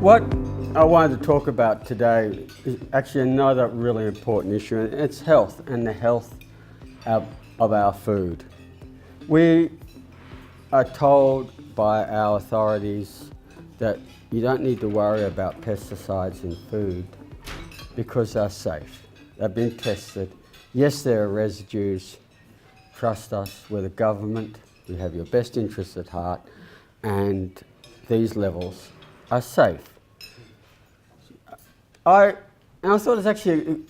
What I wanted to talk about today is actually another really important issue, and it's health and the health of our food. We are told by our authorities that you don't need to worry about pesticides in food because they're safe. They've been tested. Yes, there are residues. Trust us, we're the government. We have your best interests at heart, and these levels are safe. I thought it's actually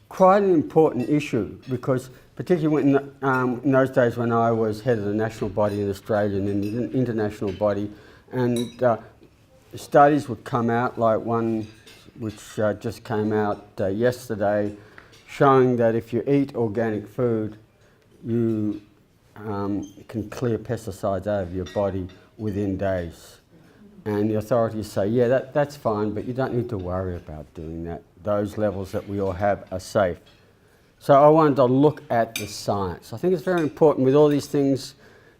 quite an important issue because particularly in those days when I was head of the national body in Australia and in the international body, and studies would come out, like one which just came out yesterday, showing that if you eat organic food, you can clear pesticides out of your body within days. And the authorities say, yeah, that's fine, but you don't need to worry about doing that. Those levels that we all have are safe. So I wanted to look at the science. I think it's very important with all these things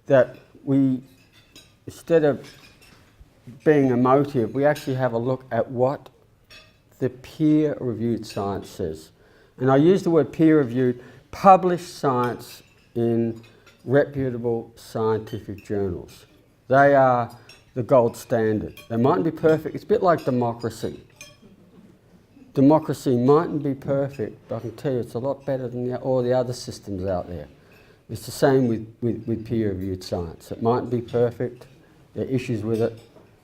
that we, instead of being emotive, we actually have a look at what the peer-reviewed science says. And I use the word peer-reviewed, published science in reputable scientific journals. They are the gold standard. They mightn't be perfect. It's a bit like democracy. Democracy mightn't be perfect, but I can tell you it's a lot better than all the other systems out there. It's the same with peer-reviewed science. It mightn't be perfect, there are issues with it,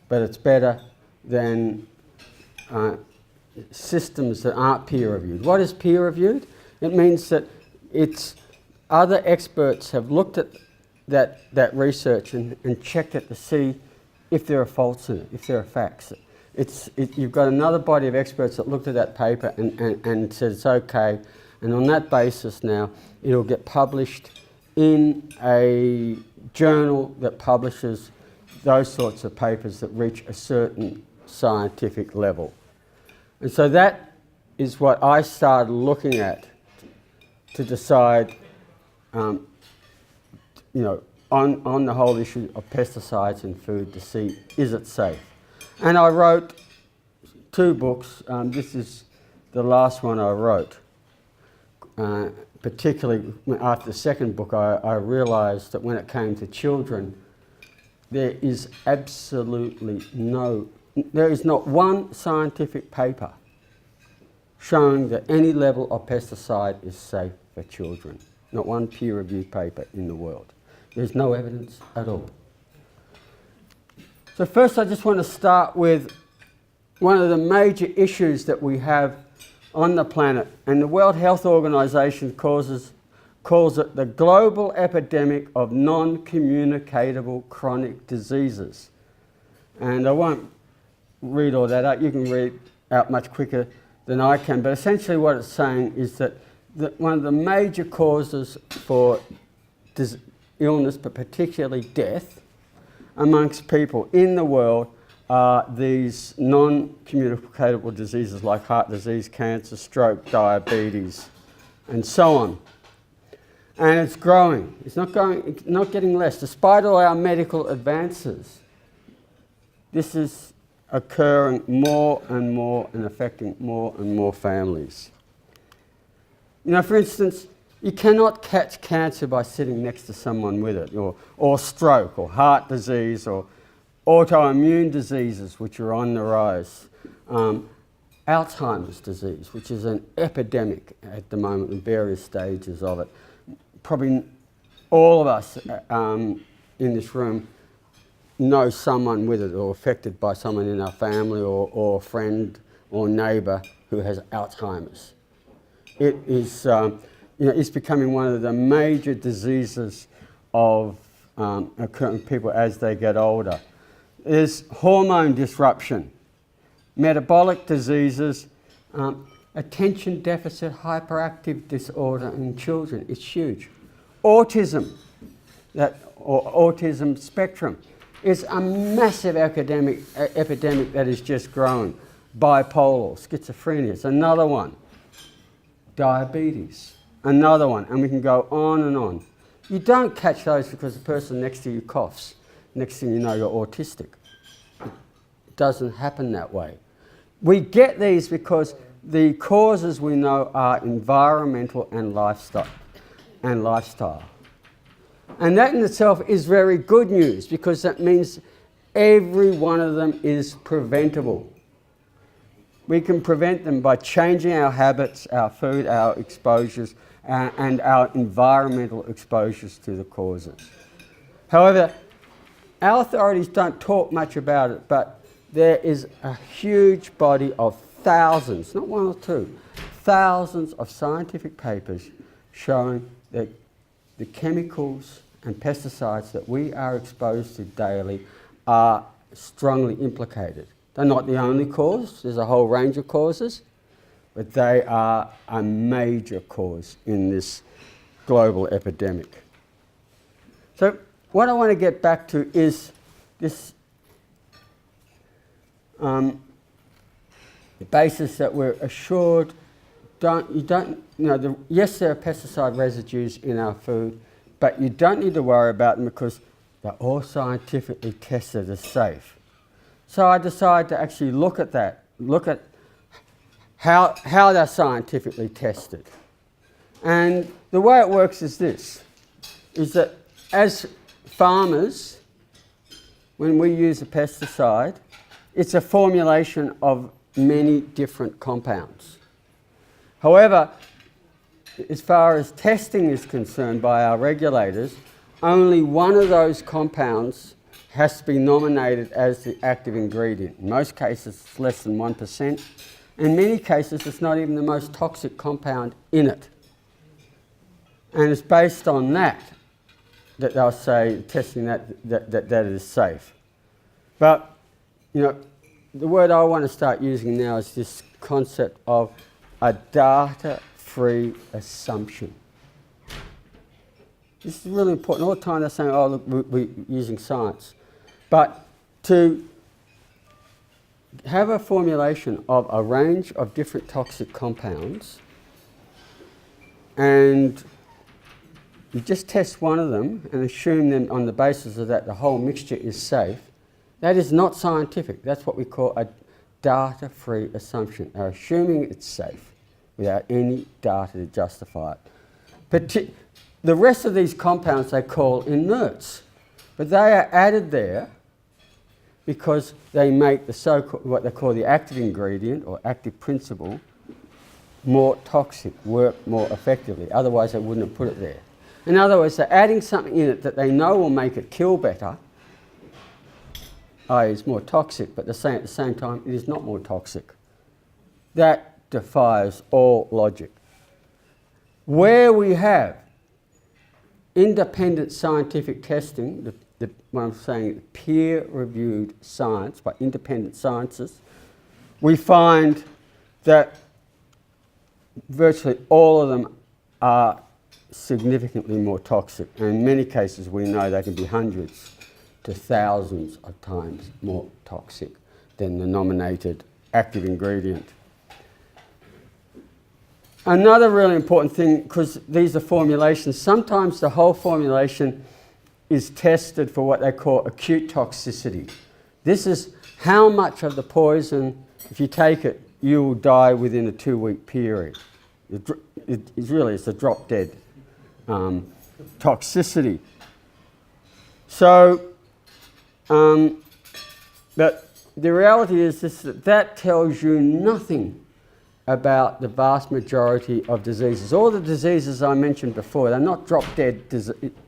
but it's better than systems that aren't peer-reviewed. What is peer-reviewed? It means that it's other experts have looked at that research and checked it to see if there are faults in it, if there are facts. You've got another body of experts that looked at that paper and said it's okay, and on that basis now it'll get published in a journal that publishes those sorts of papers that reach a certain scientific level. And so that is what I started looking at to decide, on the whole issue of pesticides in food to see, is it safe? And I wrote 2 books. This is the last one I wrote. Particularly after the second book, I realised that when it came to children, there is not one scientific paper showing that any level of pesticide is safe for children. Not one peer-reviewed paper in the world. There's no evidence at all. So first I just want to start with one of the major issues that we have on the planet, and the World Health Organization calls it the global epidemic of non-communicatable chronic diseases. And I won't read all that out. You can read out much quicker than I can, but essentially what it's saying is that one of the major causes for illness, but particularly death, amongst people in the world are these non-communicable diseases like heart disease, cancer, stroke, diabetes, and so on. And it's growing. It's not getting less. Despite all our medical advances, this is occurring more and more and affecting more and more families. For instance, you cannot catch cancer by sitting next to someone with it, or stroke, or heart disease, or autoimmune diseases, which are on the rise. Alzheimer's disease, which is an epidemic at the moment in various stages of it. Probably all of us in this room know someone with it, or affected by someone in our family, or friend or neighbour who has Alzheimer's. It is it's becoming one of the major diseases of occurring people as they get older. There's hormone disruption, metabolic diseases, attention deficit hyperactive disorder in children. It's huge. Autism, or autism spectrum, is a massive epidemic that is just growing. Bipolar, schizophrenia is another one. Diabetes, another one, and we can go on and on. You don't catch those because the person next to you coughs. Next thing you know, you're autistic. doesn't happen that way. We get these because the causes we know are environmental and lifestyle. And that in itself is very good news, because that means every one of them is preventable. We can prevent them by changing our habits, our food, our exposures, and our environmental exposures to the causes. However, our authorities don't talk much about it, but there is a huge body of thousands, not one or two, thousands of scientific papers showing that the chemicals and pesticides that we are exposed to daily are strongly implicated. They're not the only cause, there's a whole range of causes, but they are a major cause in this global epidemic. So what I want to get back to is this the basis that we're assured yes, there are pesticide residues in our food, but you don't need to worry about them because they're all scientifically tested as safe. So I decided to actually look at that, look at how they're scientifically tested. And the way it works is this, is that as farmers, when we use a pesticide, it's a formulation of many different compounds. However, as far as testing is concerned by our regulators, only one of those compounds has to be nominated as the active ingredient. In most cases, it's less than 1%. In many cases, it's not even the most toxic compound in it. And it's based on that they'll say, testing that it is safe. But, the word I want to start using now is this concept of a data-free assumption. This is really important. All the time they're saying, oh, look, we're using science. But to have a formulation of a range of different toxic compounds, and you just test one of them and assume them on the basis of that the whole mixture is safe, that is not scientific. That's what we call a data-free assumption. They're assuming it's safe without any data to justify it. The rest of these compounds they call inerts, but they are added there because they make the so-called, what they call the active ingredient or active principle, more toxic, work more effectively. Otherwise they wouldn't have put it there. In other words, they're adding something in it that they know will make it kill better, i.e. it's more toxic, but they're saying at the same time it is not more toxic. That defies all logic. Where we have independent scientific testing, what I'm saying, peer-reviewed science by independent scientists, we find that virtually all of them are significantly more toxic. And in many cases we know they can be hundreds to thousands of times more toxic than the nominated active ingredient. Another really important thing, because these are formulations, sometimes the whole formulation is tested for what they call acute toxicity. This is how much of the poison, if you take it, you will die within a 2-week period. It's a drop-dead toxicity. So, but the reality is that tells you nothing about the vast majority of diseases. All the diseases I mentioned before, they're not drop-dead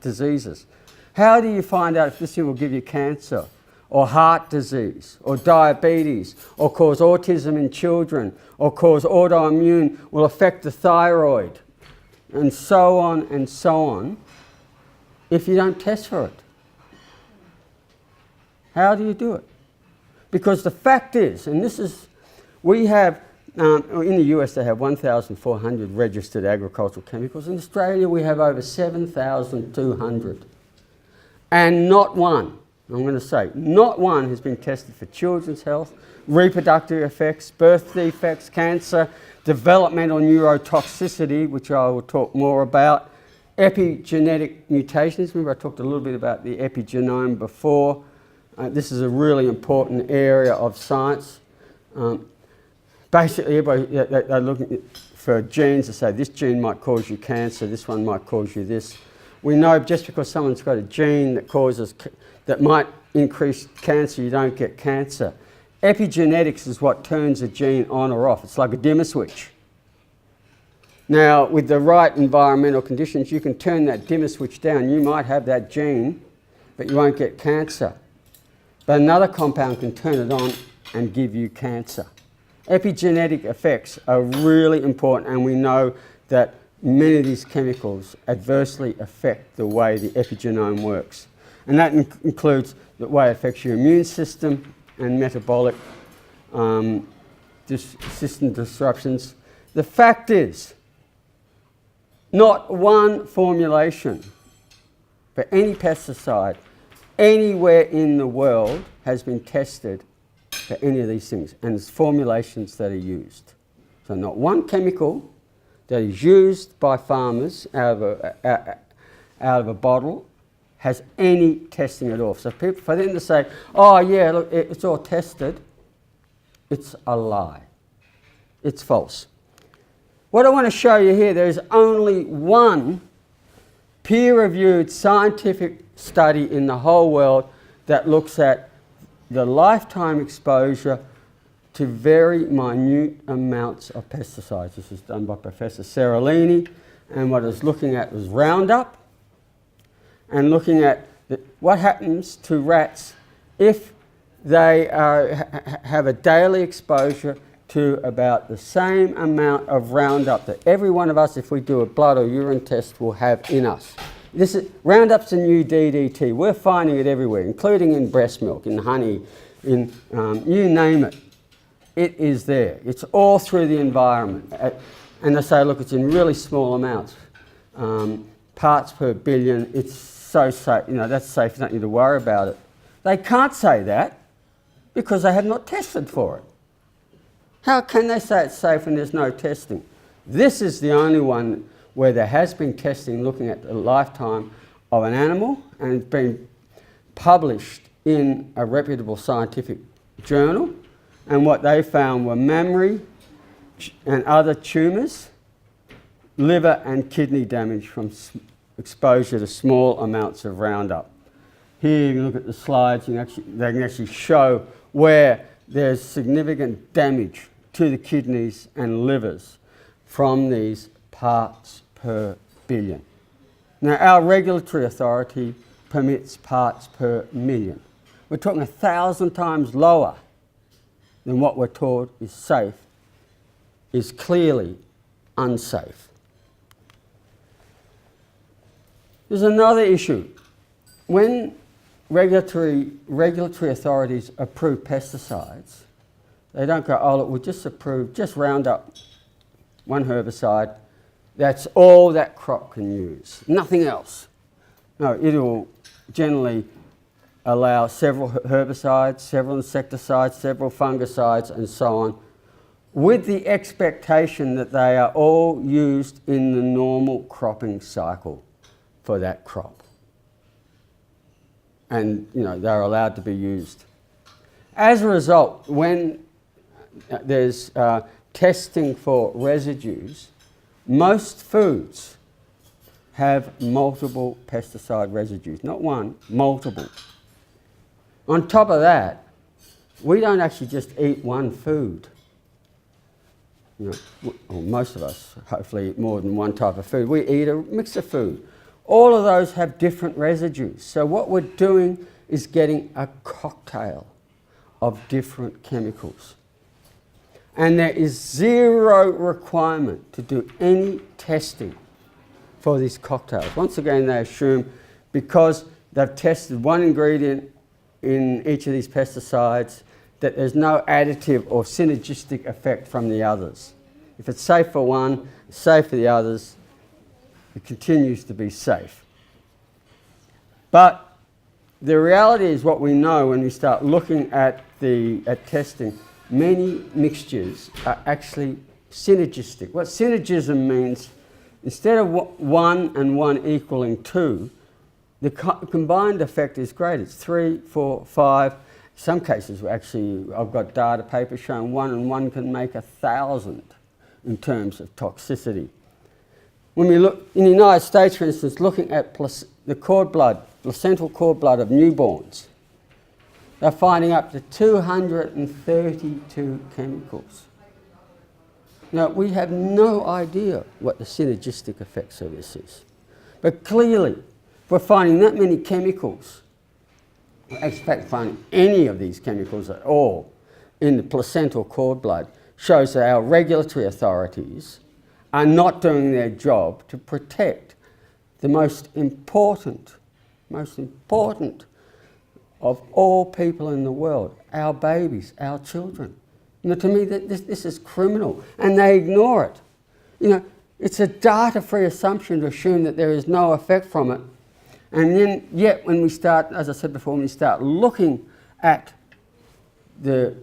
diseases. How do you find out if this thing will give you cancer, or heart disease, or diabetes, or cause autism in children, or cause autoimmune, will affect the thyroid, and so on, if you don't test for it? How do you do it? Because the fact is, and this is, we have, in the US they have 1,400 registered agricultural chemicals. In Australia we have over 7,200. And not one, I'm going to say, not one has been tested for children's health, reproductive effects, birth defects, cancer, developmental neurotoxicity, which I will talk more about, epigenetic mutations. Remember I talked a little bit about the epigenome before, This is a really important area of science. Basically, everybody, they're looking for genes to say this gene might cause you cancer, this one might cause you this. We know just because someone's got a gene that might increase cancer, you don't get cancer. Epigenetics is what turns a gene on or off. It's like a dimmer switch. Now, with the right environmental conditions, you can turn that dimmer switch down. You might have that gene, but you won't get cancer. But another compound can turn it on and give you cancer. Epigenetic effects are really important, and we know that many of these chemicals adversely affect the way the epigenome works. And that includes the way it affects your immune system and metabolic system disruptions. The fact is, not one formulation for any pesticide anywhere in the world has been tested for any of these things, and it's formulations that are used. So not one chemical that is used by farmers out of a bottle has any testing at all. So for them to say, oh yeah, look, it's all tested, it's a lie. It's false. What I want to show you here, there is only one peer-reviewed scientific study in the whole world that looks at the lifetime exposure to very minute amounts of pesticides. This is done by Professor Seralini, and what it's looking at was Roundup, and looking at what happens to rats if they have a daily exposure to about the same amount of Roundup that every one of us, if we do a blood or urine test, will have in us. Roundup's a new DDT. We're finding it everywhere, including in breast milk, in honey, in you name it. It is there. It's all through the environment. And they say, look, it's in really small amounts. Parts per billion, it's so safe. You know, that's safe, you don't need to worry about it. They can't say that because they have not tested for it. How can they say it's safe when there's no testing? This is the only one where there has been testing looking at the lifetime of an animal, and it's been published in a reputable scientific journal. And what they found were mammary and other tumours, liver and kidney damage from exposure to small amounts of Roundup. Here you can look at the slides, they can actually show where there's significant damage to the kidneys and livers from these parts per billion. Now, our regulatory authority permits parts per million. We're talking 1,000 times lower than what we're told is safe, is clearly unsafe. There's another issue. When regulatory authorities approve pesticides, they don't go, oh look, we'll just approve, just Roundup, one herbicide, that's all that crop can use, nothing else. No, it will generally allow several herbicides, several insecticides, several fungicides, and so on, with the expectation that they are all used in the normal cropping cycle for that crop. And they're allowed to be used. As a result, when there's testing for residues, most foods have multiple pesticide residues, not one, multiple. On top of that, we don't actually just eat one food. Or most of us hopefully eat more than one type of food. We eat a mix of food. All of those have different residues. So what we're doing is getting a cocktail of different chemicals. And there is zero requirement to do any testing for these cocktails. Once again, they assume because they've tested one ingredient in each of these pesticides that there's no additive or synergistic effect from the others. If it's safe for one, it's safe for the others, it continues to be safe. But the reality is what we know when we start looking at testing, many mixtures are actually synergistic. What synergism means, instead of one and one equaling two, the combined effect is great. It's 3, 4, 5. In some cases, actually, I've got data papers showing 1 and 1 can make 1,000 in terms of toxicity. When we look in the United States, for instance, looking at the cord blood, placental cord blood of newborns, they're finding up to 232 chemicals. Now, we have no idea what the synergistic effects of this is. But clearly, if we're finding that many chemicals, in fact, finding any of these chemicals at all in the placental cord blood shows that our regulatory authorities are not doing their job to protect the most important of all people in the world, our babies, our children. You know, to me, this is criminal, and they ignore it. You know, it's a data-free assumption to assume that there is no effect from it. And then, yet, when we start, as I said before, when we start looking at the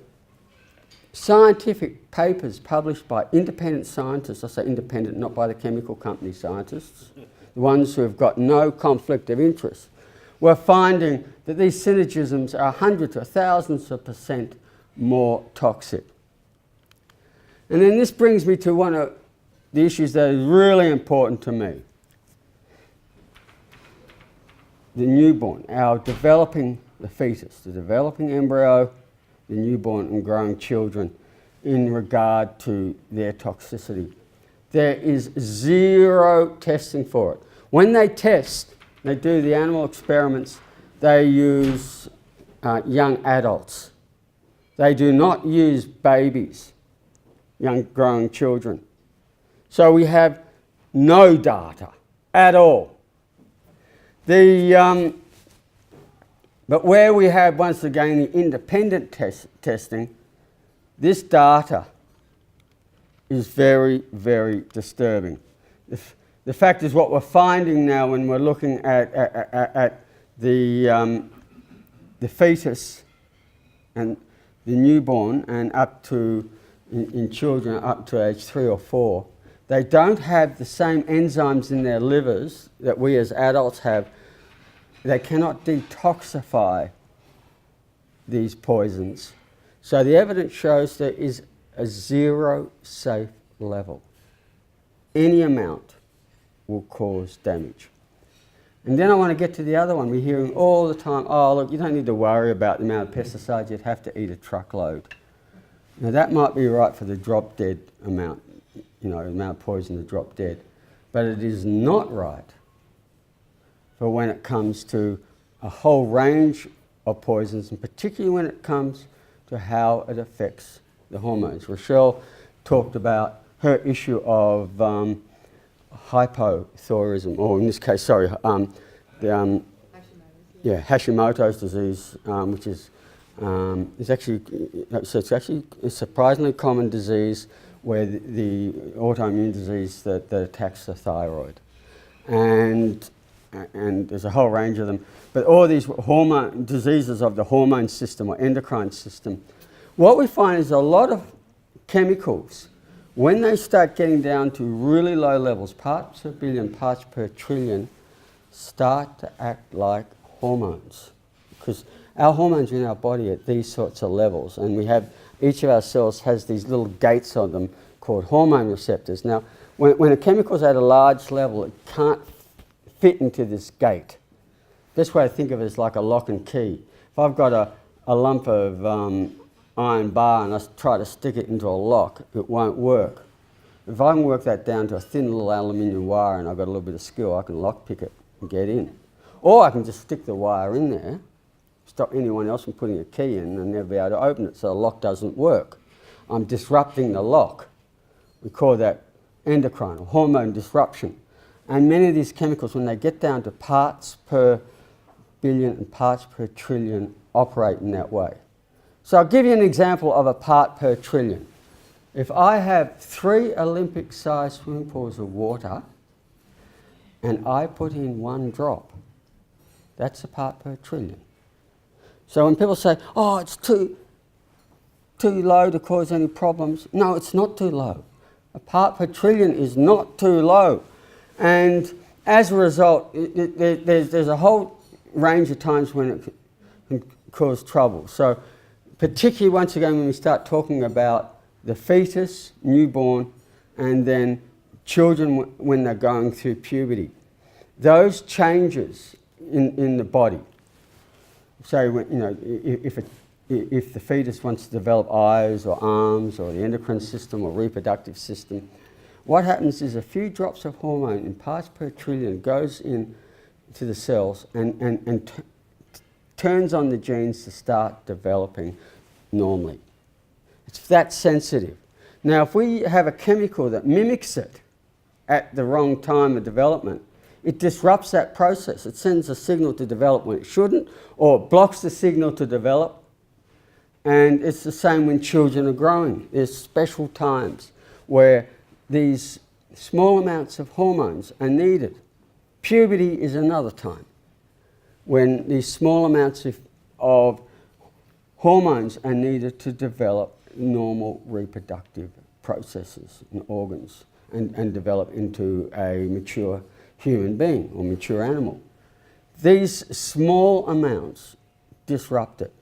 scientific papers published by independent scientists, I say independent, not by the chemical company scientists, the ones who have got no conflict of interest, we're finding that these synergisms are hundreds or thousands of % more toxic. And then this brings me to one of the issues that is really important to me. The newborn, the fetus, the developing embryo, the newborn and growing children in regard to their toxicity. There is zero testing for it. When they test, they do the animal experiments, they use young adults. They do not use babies, young growing children. So we have no data at all. But where we have, once again, the independent testing, this data is very, very disturbing. The fact is, what we're finding now when we're looking at the fetus and the newborn and up to, in children up to age 3 or 4, they don't have the same enzymes in their livers that we as adults have. They cannot detoxify these poisons. So the evidence shows there is a zero safe level. Any amount will cause damage. And then I want to get to the other one. We're hearing all the time, oh look, you don't need to worry about the amount of pesticides, you'd have to eat a truckload. Now that might be right for the drop dead amount, you know, the amount of poison to drop dead. But it is not right for when it comes to a whole range of poisons, and particularly when it comes to how it affects the hormones. Rochelle talked about her issue of hypothyroidism, or in this case, sorry, Hashimoto's disease, which is actually a surprisingly common disease where the autoimmune disease that attacks the thyroid. And there's a whole range of them. But all these hormone diseases of the hormone system or endocrine system, what we find is a lot of chemicals, when they start getting down to really low levels, parts per billion, parts per trillion, start to act like hormones. Because our hormones are in our body at these sorts of levels, and we have, each of our cells has these little gates on them called hormone receptors. Now, when a chemical is at a large level, it can't fit into this gate. Best way to think of it is like a lock and key. If I've got a lump of iron bar and I try to stick it into a lock, it won't work. If I can work that down to a thin little aluminium wire and I've got a little bit of skill, I can lock pick it and get in. Or I can just stick the wire in there, stop anyone else from putting a key in and never be able to open it, so the lock doesn't work. I'm disrupting the lock. We call that endocrine or hormone disruption. And many of these chemicals, when they get down to parts per billion and parts per trillion, operate in that way. So I'll give you an example of a part per trillion. If I have 3 Olympic-sized swimming pools of water and I put in 1 drop, that's a part per trillion. So when people say, oh, it's too low to cause any problems, no, it's not too low. A part per trillion is not too low. And as a result, there's a whole range of times when it can cause trouble. So particularly once again when we start talking about the fetus, newborn, and then children when they're going through puberty. Those changes in the body, say if the fetus wants to develop eyes or arms or the endocrine system or reproductive system, what happens is a few drops of hormone in parts per trillion goes into the cells and turns on the genes to start developing normally. It's that sensitive. Now, if we have a chemical that mimics it at the wrong time of development, it disrupts that process. It sends a signal to develop when it shouldn't, or it blocks the signal to develop. And it's the same when children are growing. There's special times where these small amounts of hormones are needed. Puberty is another time when these small amounts of hormones are needed to develop normal reproductive processes and organs and develop into a mature human being or mature animal. These small amounts disrupt it.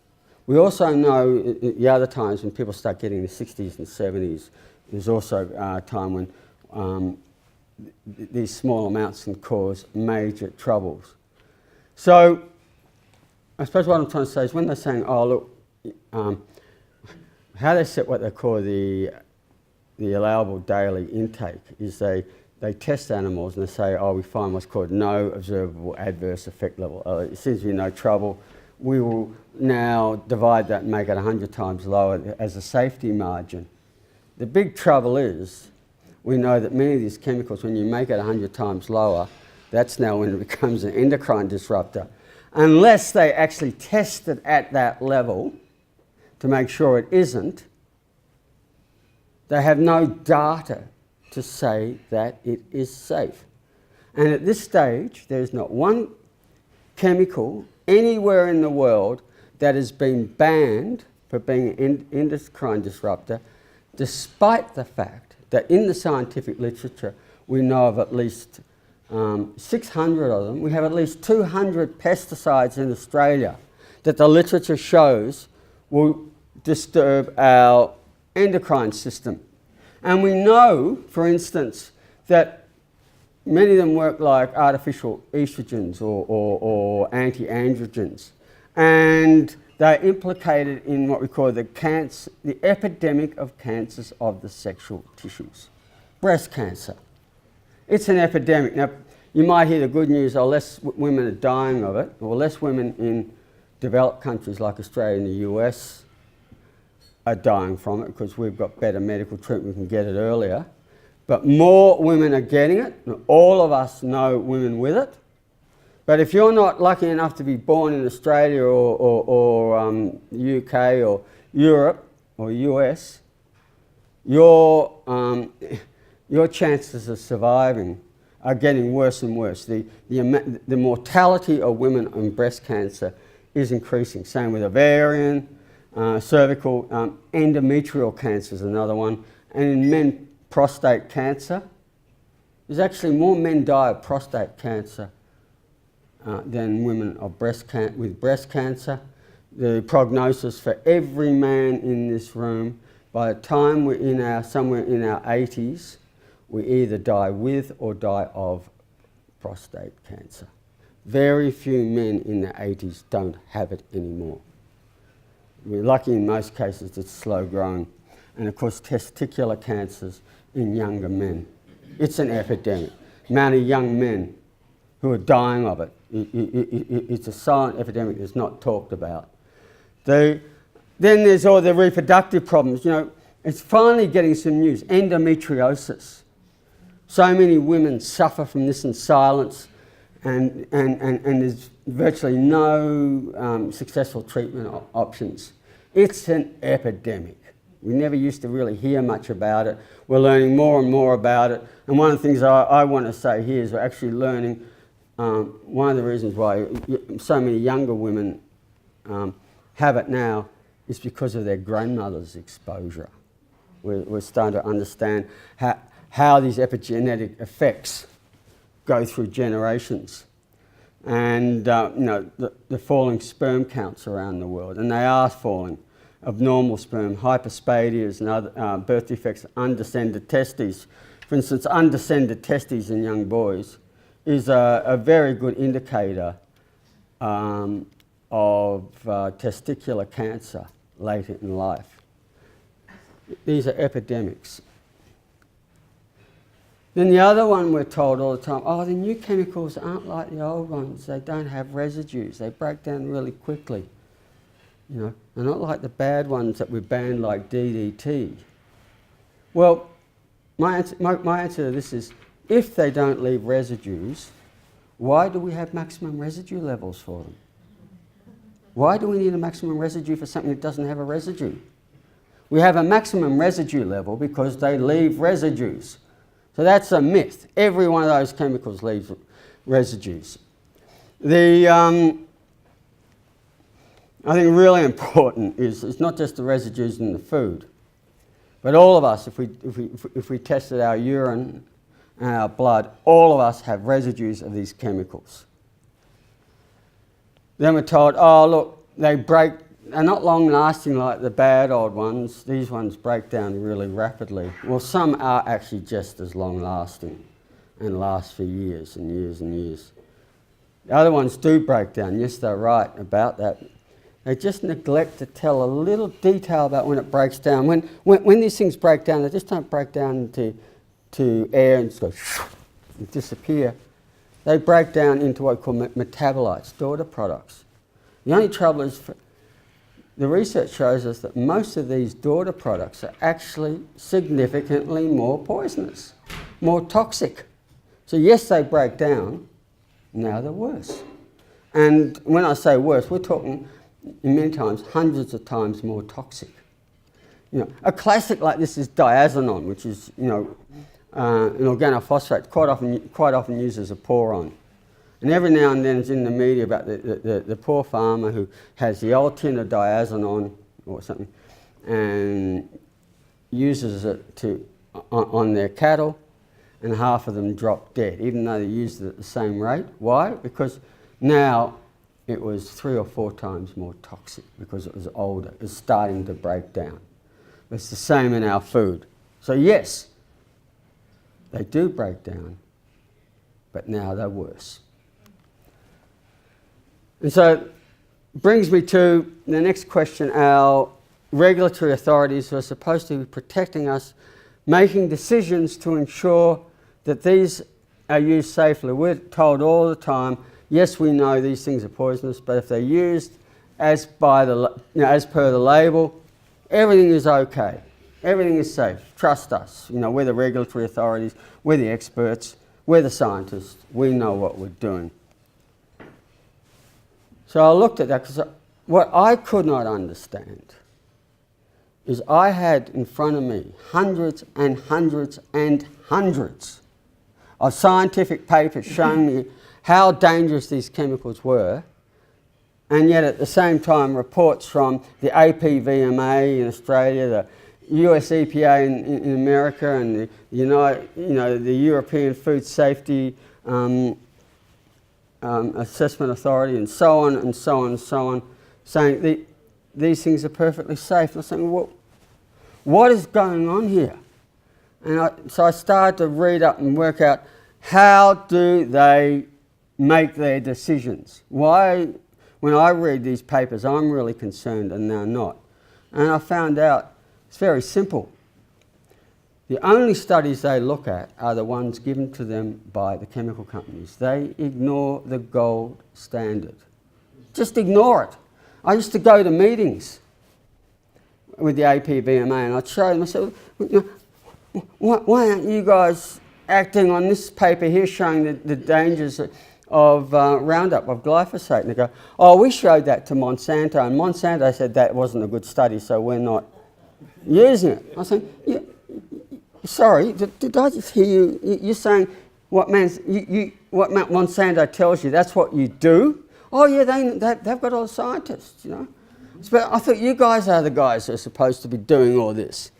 We also know the other times when people start getting the 60s and 70s, there's also a time when these small amounts can cause major troubles. So I suppose what I'm trying to say is when they're saying, oh look, how they set what they call the allowable daily intake is they test animals and they say, oh, we find what's called no observable adverse effect level. It seems to be no trouble. We will now divide that and make it 100 times lower as a safety margin. The big trouble is we know that many of these chemicals, when you make it 100 times lower, that's now when it becomes an endocrine disruptor. Unless they actually test it at that level to make sure it isn't, they have no data to say that it is safe. And at this stage, there's not one chemical anywhere in the world that has been banned for being an endocrine disruptor, despite the fact that in the scientific literature we know of at least 600 of them. We have at least 200 pesticides in Australia that the literature shows will disturb our endocrine system. And we know, for instance, that many of them work like artificial estrogens or anti-androgens. And they're implicated in what we call the epidemic of cancers of the sexual tissues. Breast cancer. It's an epidemic. Now, you might hear the good news, oh, less women are dying of it, or less women in developed countries like Australia and the US are dying from it because we've got better medical treatment, we can get it earlier. But more women are getting it. All of us know women with it. But if you're not lucky enough to be born in Australia or UK or Europe or US, your chances of surviving are getting worse and worse. The mortality of women on breast cancer is increasing. Same with ovarian, cervical, endometrial cancer is another one. And in men, prostate cancer. There's actually more men die of prostate cancer than women of with breast cancer. The prognosis for every man in this room, by the time we're somewhere in our 80s, we either die with or die of prostate cancer. Very few men in their 80s don't have it anymore. We're lucky in most cases it's slow growing. And of course testicular cancers in younger men. It's an epidemic. The amount of young men who are dying of it, it's a silent epidemic that's not talked about. Then there's all the reproductive problems. You know, it's finally getting some news. Endometriosis. So many women suffer from this in silence, and there's virtually no successful treatment options. It's an epidemic. We never used to really hear much about it. We're learning more and more about it. And one of the things I want to say here is we're actually learning one of the reasons why so many younger women have it now is because of their grandmother's exposure. We're starting to understand how these epigenetic effects go through generations. And the falling sperm counts around the world, and they are falling. Abnormal sperm, hyperspadias and other birth defects, undescended testes. For instance, undescended testes in young boys is a very good indicator of testicular cancer later in life. These are epidemics. Then the other one we're told all the time, oh, the new chemicals aren't like the old ones. They don't have residues. They break down really quickly. They're not like the bad ones that we banned like DDT. Well, my answer to this is, if they don't leave residues, why do we have maximum residue levels for them? Why do we need a maximum residue for something that doesn't have a residue? We have a maximum residue level because they leave residues. So that's a myth. Every one of those chemicals leaves residues. I think really important is it's not just the residues in the food, but all of us, if we tested our urine and our blood, all of us have residues of these chemicals. Then we're told, oh look, they're not long lasting like the bad old ones. These ones break down really rapidly. Well, some are actually just as long lasting and last for years and years and years. The other ones do break down. Yes, they're right about that. They just neglect to tell a little detail about when it breaks down. When these things break down, they just don't break down to air and just go and disappear. They break down into what we call metabolites, daughter products. The only trouble is the research shows us that most of these daughter products are actually significantly more poisonous, more toxic. So yes, they break down, now they're worse. And when I say worse, we're talking many times, hundreds of times more toxic. A classic like this is diazinon, which is an organophosphate quite often used as a poron. And every now and then it's in the media about the poor farmer who has the old tin of diazinon or something and uses it on their cattle, and half of them drop dead, even though they used it at the same rate. Why? Because now it was 3 or 4 times more toxic because it was older. It was starting to break down. It's the same in our food. So yes, they do break down, but now they're worse. And so it brings me to the next question. Our regulatory authorities who are supposed to be protecting us, making decisions to ensure that these are used safely. We're told all the time, yes, we know these things are poisonous, but if they're used as per the label, everything is okay. Everything is safe. Trust us. We're the regulatory authorities, we're the experts, we're the scientists. We know what we're doing. So I looked at that because what I could not understand is I had in front of me hundreds and hundreds and hundreds of scientific papers showing me how dangerous these chemicals were, and yet at the same time reports from the APVMA in Australia, the US EPA in America, and the European Food Safety Assessment Authority, and so on and so on and so on, saying these things are perfectly safe. And I was saying, well, what is going on here? And so I started to read up and work out, how do they make their decisions? Why, when I read these papers, I'm really concerned and they're not? And I found out it's very simple. The only studies they look at are the ones given to them by the chemical companies. They ignore the gold standard. Just ignore it. I used to go to meetings with the APVMA and I'd show them, I said, why aren't you guys acting on this paper here showing the dangers of Roundup, of glyphosate? And they go, oh, we showed that to Monsanto, and Monsanto said that wasn't a good study, so we're not using it. I was saying, yeah, sorry, did I just hear you? You're saying what Monsanto tells you, that's what you do? Oh yeah, they've got all the scientists, But I thought you guys are the guys who are supposed to be doing all this.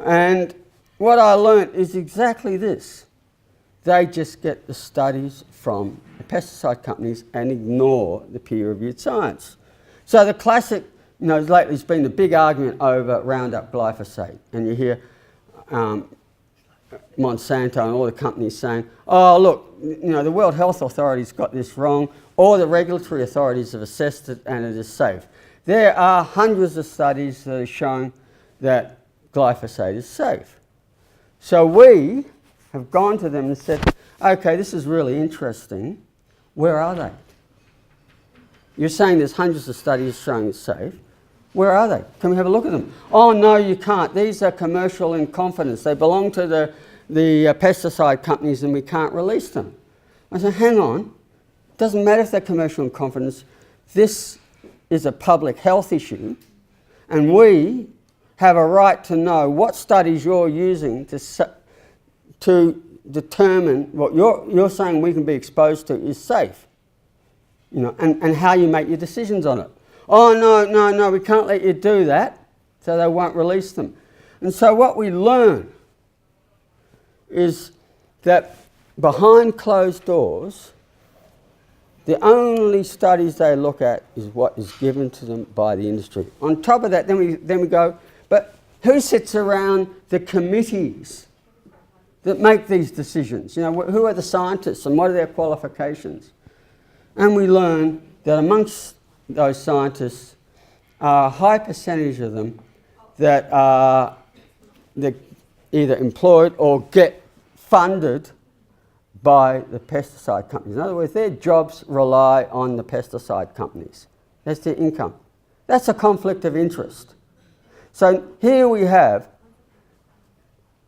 And what I learnt is exactly this. They just get the studies from the pesticide companies and ignore the peer-reviewed science. So the classic, lately there's been a big argument over Roundup glyphosate, and you hear Monsanto and all the companies saying, oh look, the World Health Authority's got this wrong, all the regulatory authorities have assessed it and it is safe. There are hundreds of studies that are showing that glyphosate is safe. So we have gone to them and said, okay, this is really interesting. Where are they? You're saying there's hundreds of studies showing it's safe. Where are they? Can we have a look at them? Oh, no, you can't. These are commercial in confidence. They belong to the pesticide companies and we can't release them. I said, hang on. It doesn't matter if they're commercial in confidence. This is a public health issue, and we have a right to know what studies you're using to determine what you're saying we can be exposed to is safe, and how you make your decisions on it. Oh, no, we can't let you do that, so they won't release them. And so what we learn is that behind closed doors, the only studies they look at is what is given to them by the industry. On top of that, then we go, but who sits around the committees that make these decisions? Who are the scientists and what are their qualifications? And we learn that amongst those scientists are a high percentage of them that are either employed or get funded by the pesticide companies. In other words, their jobs rely on the pesticide companies. That's their income. That's a conflict of interest. So here we have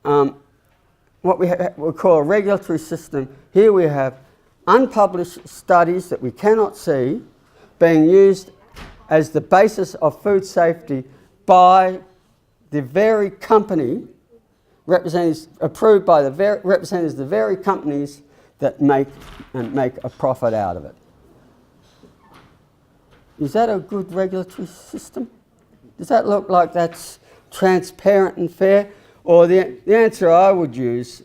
what we call a regulatory system. Here we have unpublished studies that we cannot see being used as the basis of food safety by the very company, representatives approved by the representatives of the very companies that make a profit out of it. Is that a good regulatory system? Does that look like that's transparent and fair? Or the answer I would use,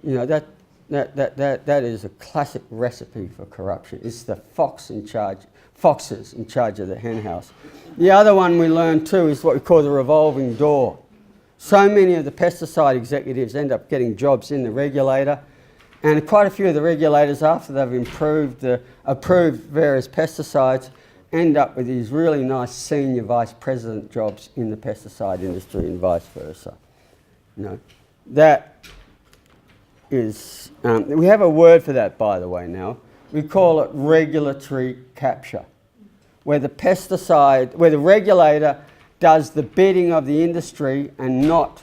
that is a classic recipe for corruption. It's the foxes in charge of the hen house. The other one we learned too is what we call the revolving door. So many of the pesticide executives end up getting jobs in the regulator, and quite a few of the regulators, after they've approved various pesticides, end up with these really nice senior vice president jobs in the pesticide industry and vice versa. That is, we have a word for that, by the way, now. We call it regulatory capture, where the regulator does the bidding of the industry and not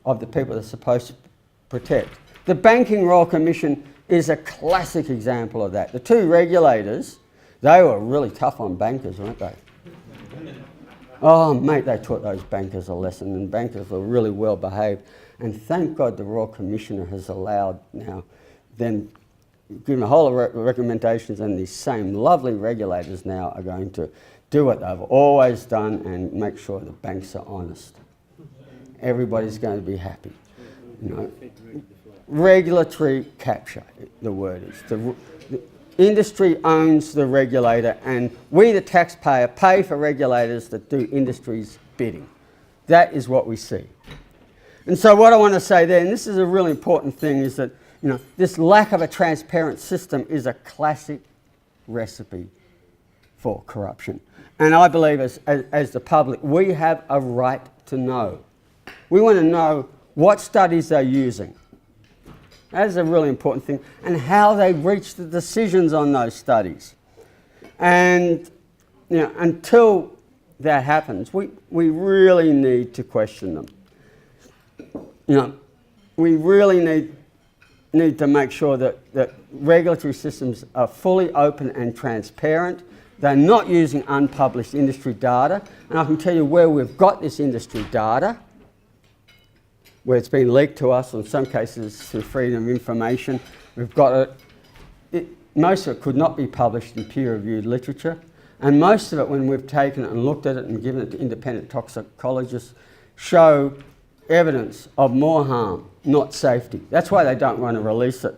of the people they're supposed to protect. The Banking Royal Commission is a classic example of that. The two regulators, they were really tough on bankers, weren't they? Oh, mate, they taught those bankers a lesson, and bankers were really well behaved. And thank God the Royal Commissioner has allowed now them, given a whole lot of recommendations, and these same lovely regulators now are going to do what they've always done and make sure the banks are honest. Everybody's going to be happy. Regulatory capture, the word is. The industry owns the regulator, and we, the taxpayer, pay for regulators that do industry's bidding. That is what we see. And so what I want to say there, and this is a really important thing, is that this lack of a transparent system is a classic recipe for corruption. And I believe as the public, we have a right to know. We want to know what studies they're using. That is a really important thing, and how they reach the decisions on those studies. And until that happens, we really need to question them. We really need to make sure that regulatory systems are fully open and transparent. They're not using unpublished industry data. And I can tell you where we've got this industry data, where it's been leaked to us, in some cases through freedom of information. We've got it. Most of it could not be published in peer-reviewed literature. And most of it, when we've taken it and looked at it and given it to independent toxicologists, show evidence of more harm not safety. That's why they don't want to release it.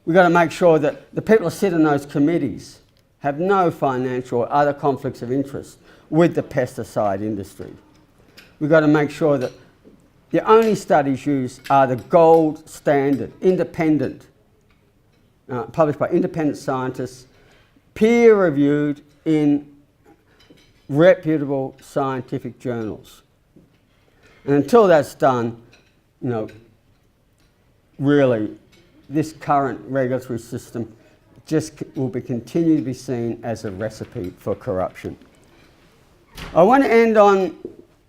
We've got to make sure that the people who sit in those committees have no financial or other conflicts of interest with the pesticide industry. We've got to make sure that the only studies used are the gold standard, independent, published by independent scientists, peer-reviewed in reputable scientific journals. And until that's done, really, this current regulatory system just will continue to be seen as a recipe for corruption. I want to end on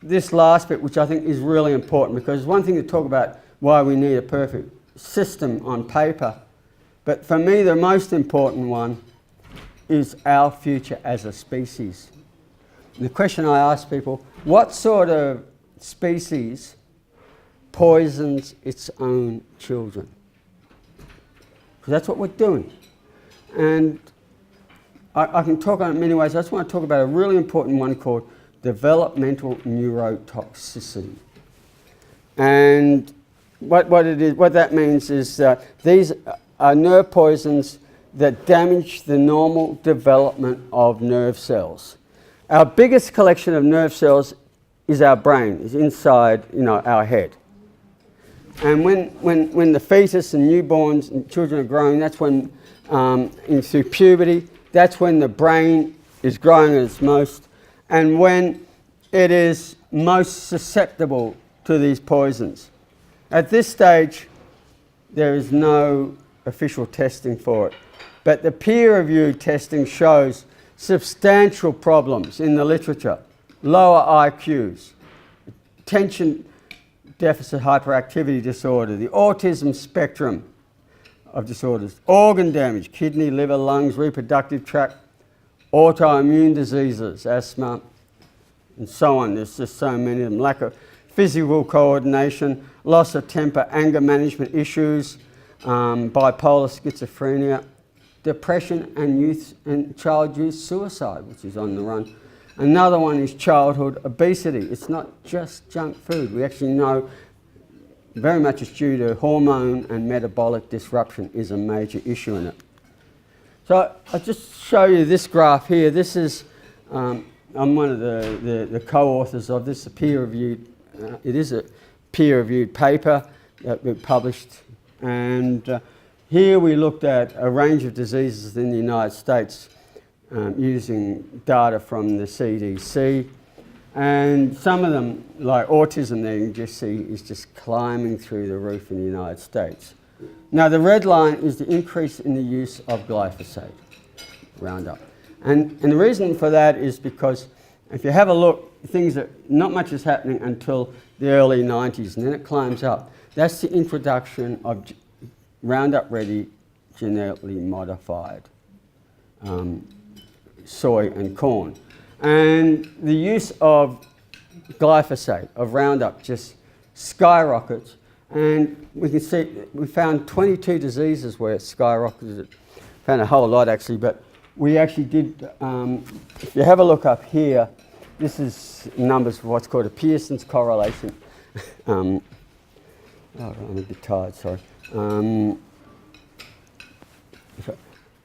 this last bit, which I think is really important, because it's one thing to talk about why we need a perfect system on paper, but for me the most important one is our future as a species. And the question I ask people, what sort of species poisons its own children? Because that's what we're doing. And I can talk on it in many ways. I just want to talk about a really important one called developmental neurotoxicity. And what that means is that these are nerve poisons that damage the normal development of nerve cells. Our biggest collection of nerve cells is our brain, is inside our head. And when the fetus and newborns and children are growing, that's when, through puberty, that's when the brain is growing at its most, and when it is most susceptible to these poisons. At this stage, there is no official testing for it, but the peer-reviewed testing shows substantial problems in the literature: lower IQs, attention deficit hyperactivity disorder, the autism spectrum of disorders, organ damage, kidney, liver, lungs, reproductive tract, autoimmune diseases, asthma, and so on. There's just so many of them. Lack of physical coordination, loss of temper, anger management issues, bipolar schizophrenia, depression, and youth and child youth suicide, which is on the run. Another one is childhood obesity. It's not just junk food. We actually know very much it's due to hormone and metabolic disruption is a major issue in it. So I'll just show you this graph here. This is, I'm one of the co-authors of this, a peer-reviewed, it is a peer-reviewed paper that we published. And here we looked at a range of diseases in the United States using data from the CDC. And some of them, like autism, there you can just see, is just climbing through the roof in the United States. Now the red line is the increase in the use of glyphosate, Roundup. And the reason for that is because if you have a look, not much is happening until the early 90s, and then it climbs up. That's the introduction of Roundup Ready genetically modified soy and corn. And the use of glyphosate, of Roundup, just skyrockets. And we can see, we found 22 diseases where it skyrocketed. Found a whole lot actually, but we actually did, if you have a look up here, this is numbers of what's called a Pearson's correlation. I'm a bit tired, sorry.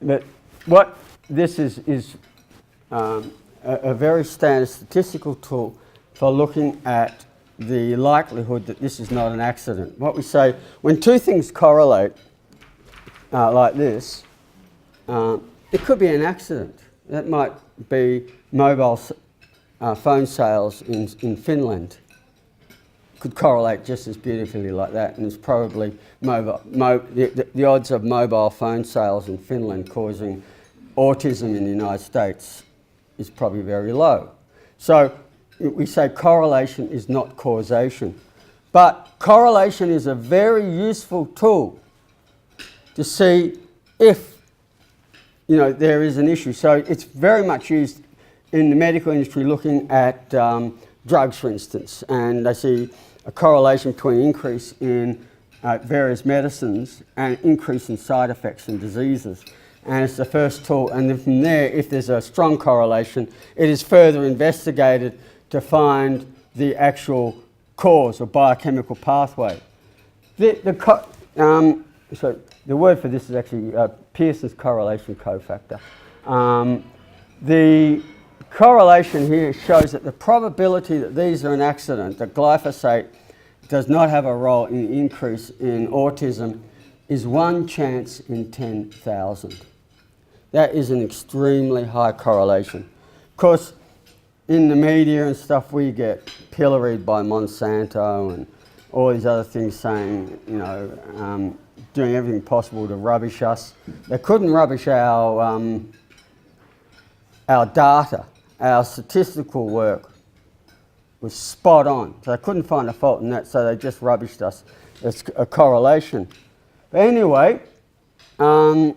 But what this is a very standard statistical tool for looking at the likelihood that this is not an accident. What we say, when two things correlate like this, it could be an accident. That might be mobile phone sales in Finland. Could correlate just as beautifully like that, and it's probably the odds of mobile phone sales in Finland causing autism in the United States is probably very low. So we say correlation is not causation. But correlation is a very useful tool to see if there is an issue. So it's very much used in the medical industry looking at drugs, for instance, and they see a correlation between increase in various medicines and increase in side effects and diseases. And it's the first tool, and then from there, if there's a strong correlation, it is further investigated to find the actual cause or biochemical pathway. So the word for this is actually Pearson's correlation cofactor. The correlation here shows that the probability that these are an accident, that glyphosate does not have a role in the increase in autism, is 1 chance in 10,000. That is an extremely high correlation. Of course, in the media and stuff, we get pilloried by Monsanto and all these other things saying, you know, doing everything possible to rubbish us. They couldn't rubbish our data. Our statistical work was spot on. So they couldn't find a fault in that, so they just rubbished us. It's a correlation. But anyway, not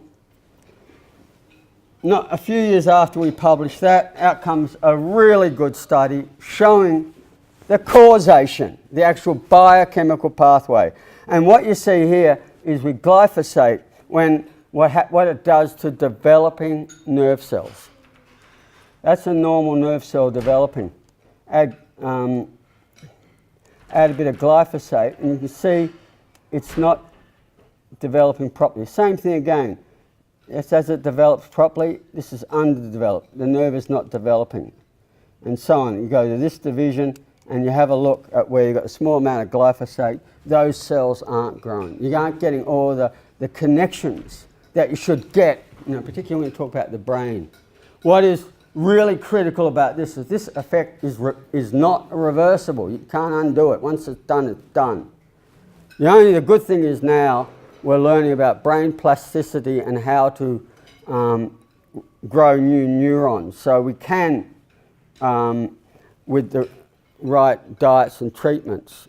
a few years after we published that, out comes a really good study showing the causation, the actual biochemical pathway. And what you see here is with glyphosate, what it does to developing nerve cells. That's a normal nerve cell developing. Add a bit of glyphosate and you can see it's not developing properly. Same thing again. Just as it develops properly, this is underdeveloped. The nerve is not developing. And so on. You go to this division and you have a look at where you've got a small amount of glyphosate, those cells aren't growing. You aren't getting all the connections that you should get, you know, particularly when you talk about the brain. What is really critical about this is this effect is not reversible. You can't undo it. Once it's done, it's done. The good thing is now we're learning about brain plasticity and how to grow new neurons. So we can, with the right diets and treatments,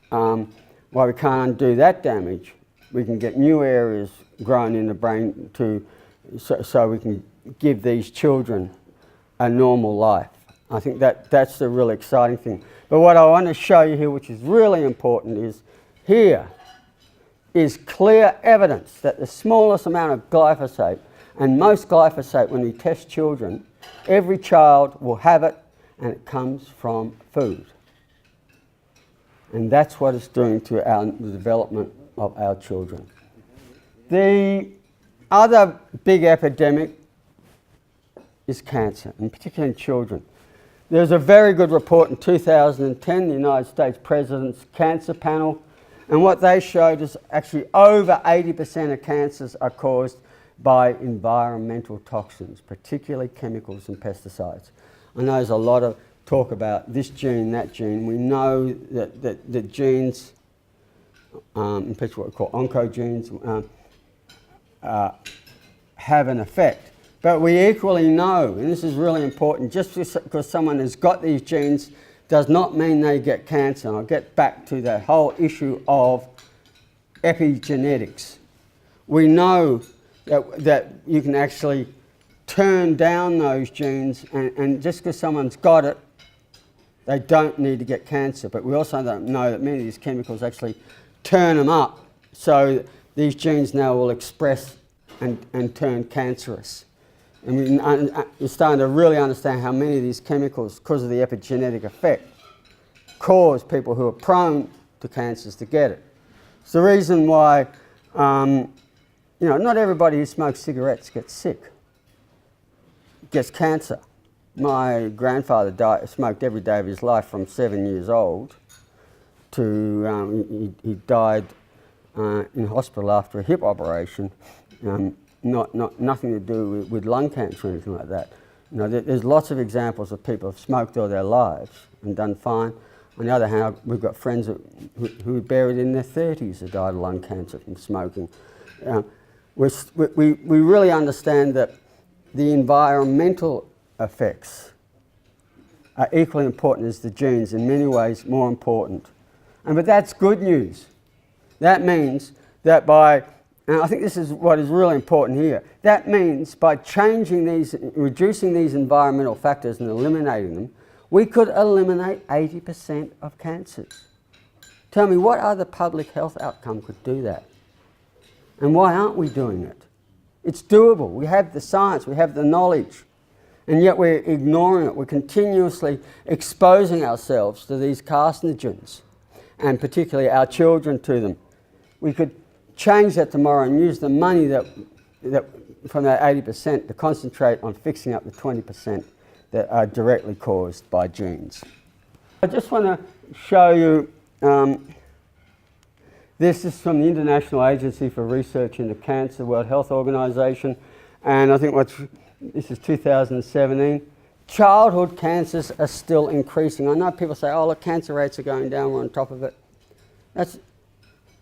while we can't undo that damage, we can get new areas grown in the brain so we can give these children a normal life. I think that's the really exciting thing. But what I want to show you here, which is really important, is here is clear evidence that the smallest amount of glyphosate, and most glyphosate when we test children, every child will have it, and it comes from food. And that's what it's doing to the development of our children. The other big epidemic is cancer, and particularly in children. There's a very good report in 2010, the United States President's Cancer Panel, and what they showed is actually over 80% of cancers are caused by environmental toxins, particularly chemicals and pesticides. I know there's a lot of talk about this gene, that gene. We know that the genes, in particular what we call oncogenes, have an effect. But we equally know, and this is really important, just because someone has got these genes does not mean they get cancer. And I'll get back to that whole issue of epigenetics. We know that you can actually turn down those genes, and just because someone's got it, they don't need to get cancer. But we also don't know that many of these chemicals actually turn them up, so these genes now will express and turn cancerous. And we're starting to really understand how many of these chemicals, because of the epigenetic effect, cause people who are prone to cancers to get it. It's the reason why, not everybody who smokes cigarettes gets sick, gets cancer. My grandfather smoked every day of his life from 7 years old to, he died in hospital after a hip operation. Nothing to do with lung cancer or anything like that. There's lots of examples of people who've smoked all their lives and done fine. On the other hand, we've got friends who are buried in their 30s who died of lung cancer from smoking. We really understand that the environmental effects are equally important as the genes, in many ways more important. But that's good news. That means that and I think this is what is really important here, that means by reducing these environmental factors and eliminating them, we could eliminate 80% of cancers. Tell me, what other public health outcome could do that? And why aren't we doing it? It's doable. We have the science, we have the knowledge, and yet we're ignoring it. We're continuously exposing ourselves to these carcinogens, and particularly our children to them. we could change that tomorrow and use the money that from that 80% to concentrate on fixing up the 20% that are directly caused by genes. I just want to show you, this is from the International Agency for Research into Cancer, World Health Organization, and I think this is 2017. Childhood cancers are still increasing. I know people say, oh, the cancer rates are going down, we're on top of it.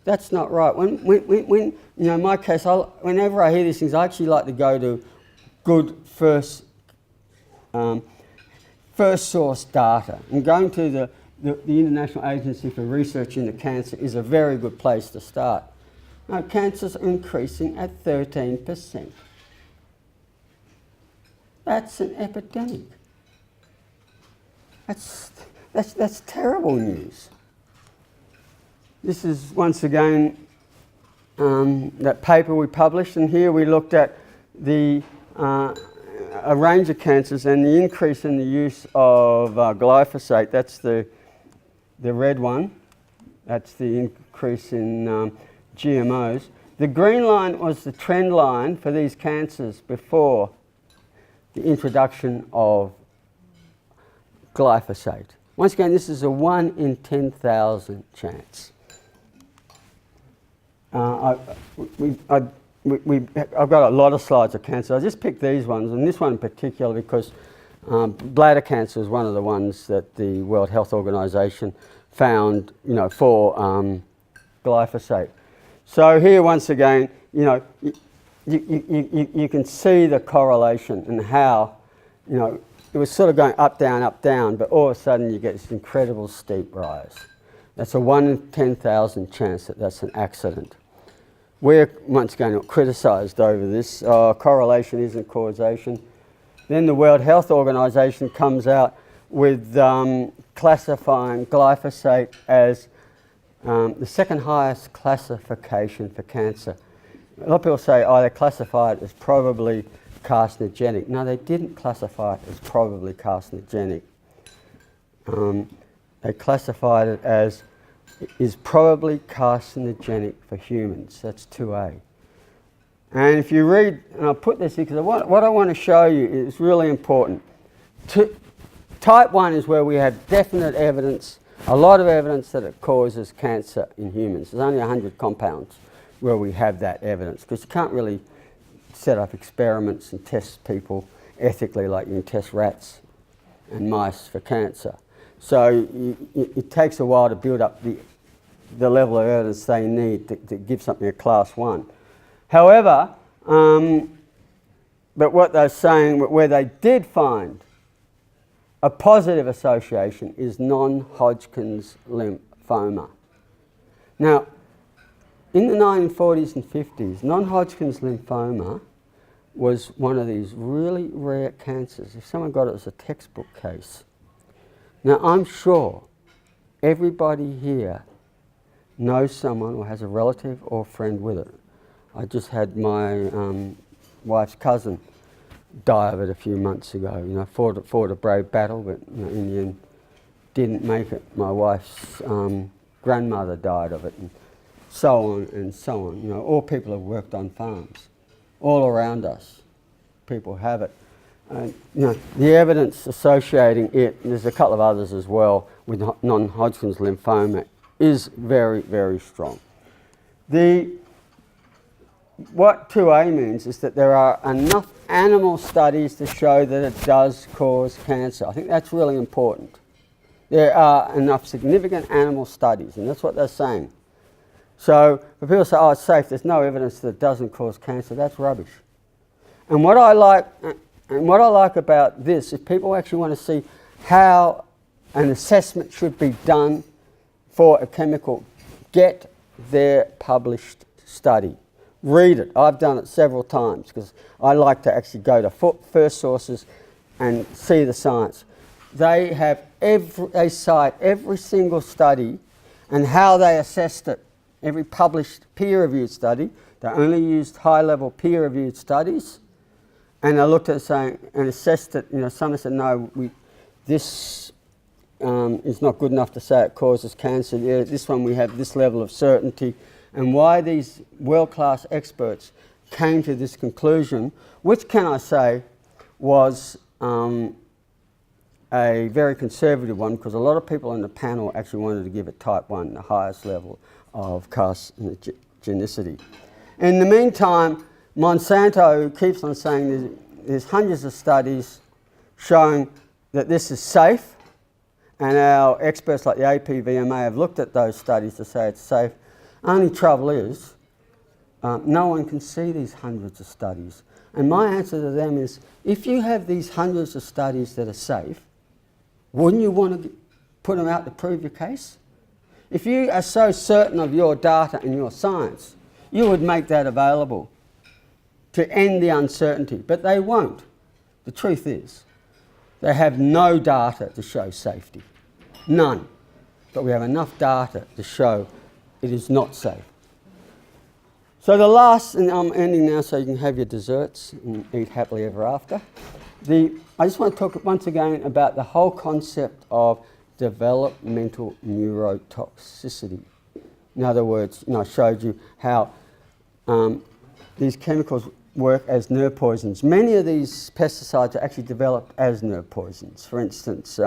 That's not right. When you know, in my case, whenever I hear these things, I actually like to go to good first source data. And going to the International Agency for Research into Cancer is a very good place to start. Now, cancer's increasing at 13%. That's an epidemic. That's terrible news. This is once again that paper we published, and here we looked at a range of cancers and the increase in the use of glyphosate. That's the red one. That's the increase in GMOs. The green line was the trend line for these cancers before the introduction of glyphosate. Once again, this is a 1 in 10,000 chance. I've got a lot of slides of cancer. I just picked these ones, and this one in particular because bladder cancer is one of the ones that the World Health Organization found, you know, for glyphosate. So here, once again, you know, you can see the correlation and how, you know, it was sort of going up, down, but all of a sudden you get this incredible steep rise. That's a 1 in 10,000 chance that that's an accident. We're once again not criticised over this. Correlation isn't causation. Then the World Health Organization comes out with classifying glyphosate as the second highest classification for cancer. A lot of people say, oh, they classify it as probably carcinogenic. No, they didn't classify it as probably carcinogenic. They classified it as is probably carcinogenic for humans. That's 2A. And if you read, and I'll put this here because what I want to show you is really important. Type 1 is where we have definite evidence, a lot of evidence that it causes cancer in humans. There's only 100 compounds where we have that evidence, because you can't really set up experiments and test people ethically like you can test rats and mice for cancer. So it takes a while to build up the level of evidence they need to give something a class 1. However, but what they're saying, where they did find a positive association is non-Hodgkin's lymphoma. Now, in the 1940s and 50s, non-Hodgkin's lymphoma was one of these really rare cancers. If someone got it as a textbook case. Now, I'm sure everybody here knows someone or has a relative or friend with it. I just had my wife's cousin die of it a few months ago. You know, fought a brave battle, but you know, in the end didn't make it. My wife's grandmother died of it, and so on and so on. You know, all people have worked on farms. All around us, people have it. You know, the evidence associating it, and there's a couple of others as well, with non-Hodgkin's lymphoma is very, very strong. What 2A means is that there are enough animal studies to show that it does cause cancer. I think that's really important. There are enough significant animal studies, and that's what they're saying. So when people say, oh, it's safe, there's no evidence that it doesn't cause cancer, that's rubbish. And what I like about this is people actually want to see how an assessment should be done for a chemical. Get their published study. Read it. I've done it several times because I like to actually go to first sources and see the science. They cite every single study and how they assessed it. Every published peer-reviewed study. They only used high-level peer-reviewed studies, and they looked at it saying and assessed it. You know, some said no, this is not good enough to say it causes cancer. Yeah, this one we have this level of certainty, and why these world-class experts came to this conclusion, which, can I say, was a very conservative one, because a lot of people on the panel actually wanted to give it type 1, the highest level of carcinogenicity. In the meantime, Monsanto keeps on saying there's hundreds of studies showing that this is safe, and our experts like the APVMA have looked at those studies to say it's safe. Only trouble is, no one can see these hundreds of studies. And my answer to them is, if you have these hundreds of studies that are safe, wouldn't you want to put them out to prove your case? If you are so certain of your data and your science, you would make that available to end the uncertainty, but they won't. The truth is, they have no data to show safety. None. But we have enough data to show it is not safe. So the last, and I'm ending now so you can have your desserts and eat happily ever after. I just want to talk once again about the whole concept of developmental neurotoxicity. In other words, I showed you how these chemicals work as nerve poisons. Many of these pesticides are actually developed as nerve poisons. For instance,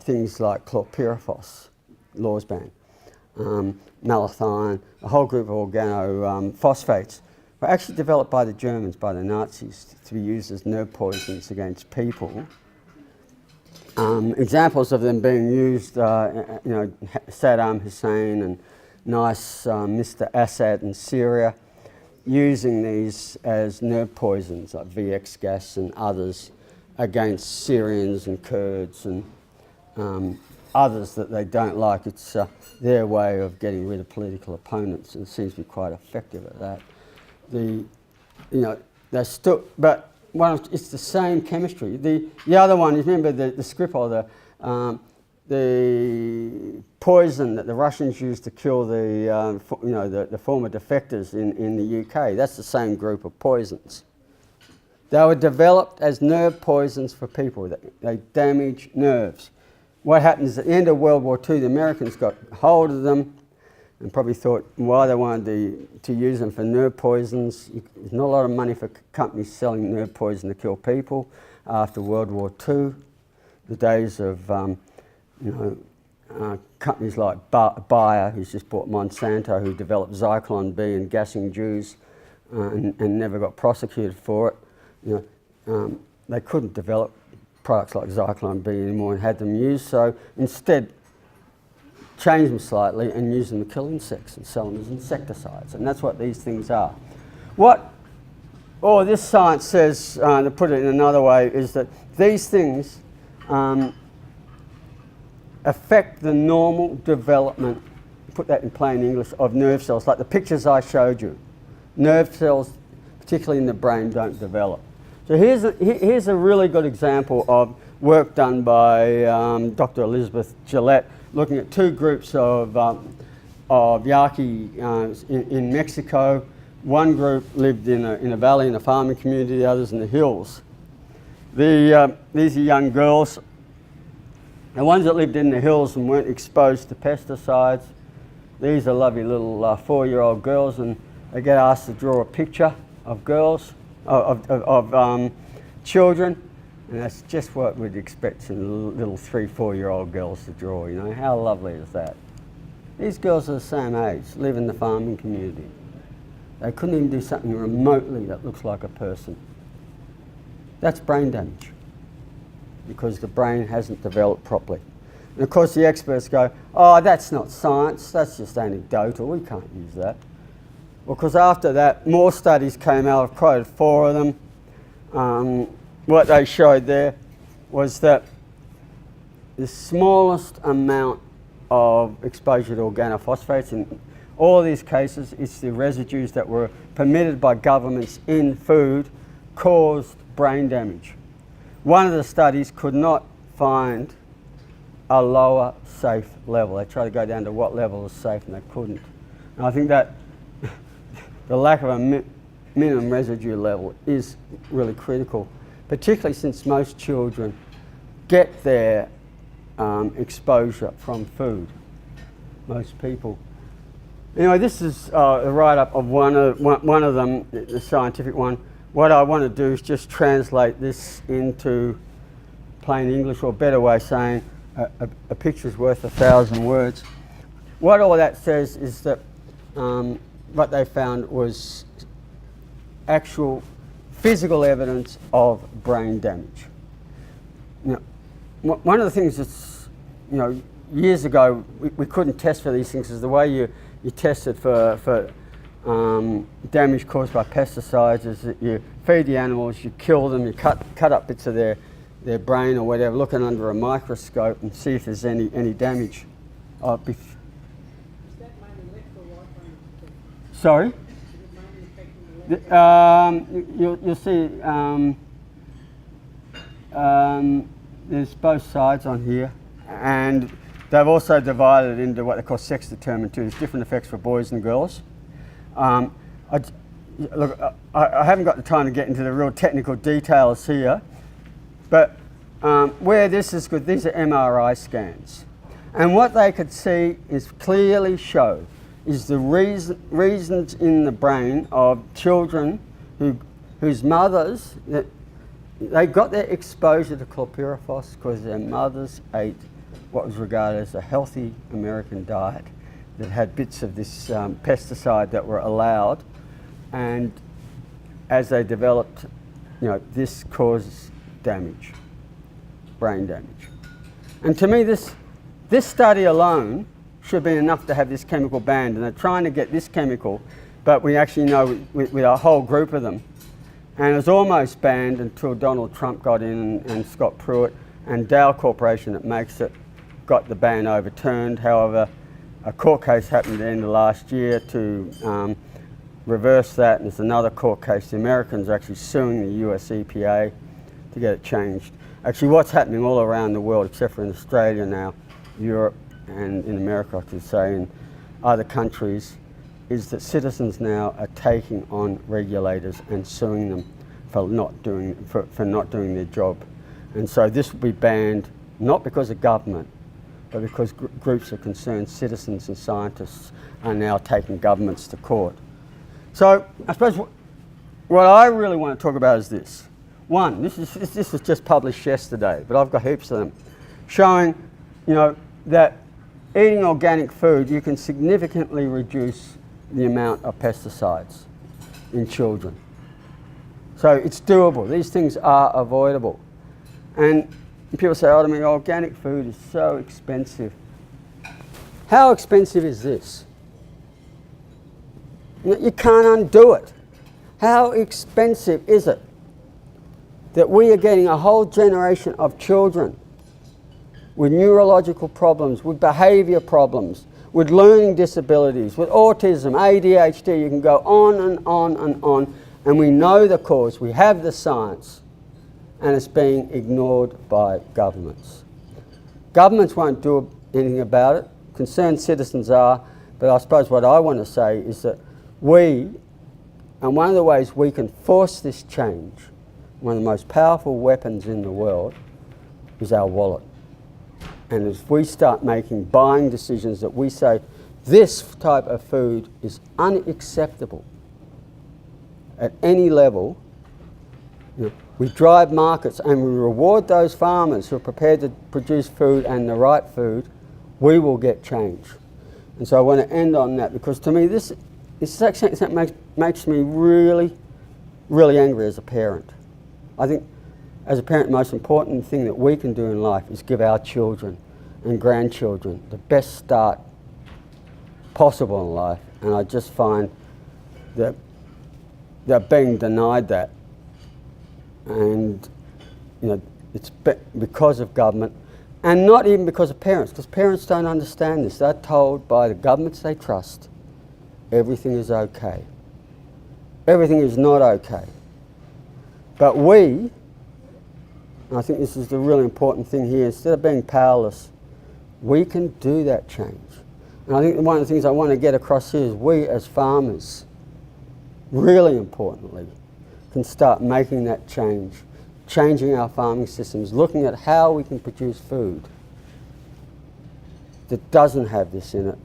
things like chlorpyrifos, lawsban, malathion, a whole group of organophosphates were actually developed by the Germans, by the Nazis, to be used as nerve poisons against people. Examples of them being used, Saddam Hussein and nice Mr. Assad in Syria, using these as nerve poisons like VX gas and others against Syrians and Kurds and others that they don't like. It's their way of getting rid of political opponents, and it seems to be quite effective at that. They're still, but it's the same chemistry. The other one, you remember the Skripal, the poison that the Russians used to kill the former defectors in the UK. That's the same group of poisons. They were developed as nerve poisons for people. They damage nerves. What happened is at the end of World War II, the Americans got hold of them and probably thought why they wanted to use them for nerve poisons. There's not a lot of money for companies selling nerve poison to kill people. After World War II, the days of companies like Bayer, who's just bought Monsanto, who developed Zyklon B and gassing Jews and never got prosecuted for it. They couldn't develop products like Zyklon B anymore and had them used, so instead change them slightly and use them to kill insects and sell them as insecticides, and that's what these things are. What this science says, to put it in another way, is that these things affect the normal development, put that in plain English, of nerve cells, like the pictures I showed you. Nerve cells, particularly in the brain, don't develop. So here's a really good example of work done by Dr. Elizabeth Gillette, looking at two groups of yaqui in Mexico. One group lived in a valley in a farming community, the others in the hills. These are young girls. The ones that lived in the hills and weren't exposed to pesticides, these are lovely little 4-year-old girls, and they get asked to draw a picture of girls, of children, and that's just what we'd expect some little 3-4-year-old girls to draw. How lovely is that? These girls are the same age, live in the farming community. They couldn't even do something remotely that looks like a person. That's brain damage, because the brain hasn't developed properly. And of course the experts go, oh, that's not science, that's just anecdotal, we can't use that. Well, because after that, more studies came out. I've quoted 4 of them. What they showed there was that the smallest amount of exposure to organophosphates, in all of these cases, it's the residues that were permitted by governments in food, caused brain damage. One of the studies could not find a lower safe level. They tried to go down to what level is safe, and they couldn't. And I think that the lack of a minimum residue level is really critical, particularly since most children get their exposure from food. Most people Anyway, this is a write-up of one of them, the scientific one. What I want to do is just translate this into plain English, or a better way of saying a picture's worth 1,000 words. What all that says is that what they found was actual physical evidence of brain damage. Now, one of the things that's, years ago we couldn't test for these things, is the way you tested for damage caused by pesticides is that you feed the animals, you kill them, you cut up bits of their brain or whatever, looking under a microscope and see if there's any damage. Is that mainly left or right brain? Sorry? Is it mainly affecting the left? You'll see there's both sides on here, and they've also divided into what they call sex determined too. There's different effects for boys and girls. I haven't got the time to get into the real technical details here, but where this is good, these are MRI scans. And what they could see is clearly show is the reasons in the brain of children whose mothers, they got their exposure to chlorpyrifos because their mothers ate what was regarded as a healthy American diet that had bits of this pesticide that were allowed, and as they developed, this causes damage, brain damage. And to me, this study alone should be enough to have this chemical banned, and they're trying to get this chemical, but we actually know with a whole group of them, and it was almost banned until Donald Trump got in and Scott Pruitt and Dow Corporation that makes it got the ban overturned. However, a court case happened at the end of last year to reverse that, and there's another court case. The Americans are actually suing the US EPA to get it changed. Actually, what's happening all around the world, except for in Australia now, Europe, and in America, I should say, and other countries, is that citizens now are taking on regulators and suing them for not doing their job. And so this will be banned, not because of government, but because groups of concerned citizens and scientists are now taking governments to court. So I suppose what I really want to talk about is this. One, this was just published yesterday, but I've got heaps of them, showing that eating organic food, you can significantly reduce the amount of pesticides in children. So it's doable. These things are avoidable. And people say, to me, organic food is so expensive. How expensive is this? You can't undo it. How expensive is it that we are getting a whole generation of children with neurological problems, with behaviour problems, with learning disabilities, with autism, ADHD, you can go on and on and on, and we know the cause, we have the science, and it's being ignored by governments. Governments won't do anything about it, concerned citizens are, but I suppose what I want to say is that and one of the ways we can force this change, one of the most powerful weapons in the world, is our wallet. And if we start making buying decisions that we say, this type of food is unacceptable at any level, we drive markets and we reward those farmers who are prepared to produce food and the right food, we will get change. And so I want to end on that, because to me this actually that makes me really, really angry as a parent. I think as a parent, the most important thing that we can do in life is give our children and grandchildren the best start possible in life, and I just find that they're being denied that, and it's because of government, and not even because of parents, because parents don't understand this. They're told by the governments they trust everything is okay. Everything is not okay. But we, and I think this is the really important thing here, instead of being powerless, we can do that change. And I think one of the things I want to get across here is we as farmers, really importantly, can start making that change, changing our farming systems, looking at how we can produce food that doesn't have this in it,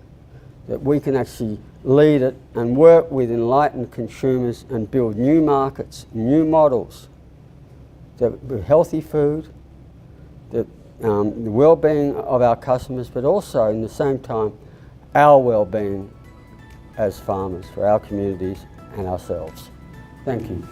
that we can actually lead it and work with enlightened consumers and build new markets, new models, the healthy food, the well-being of our customers, but also in the same time our well-being as farmers for our communities and ourselves. Thank you.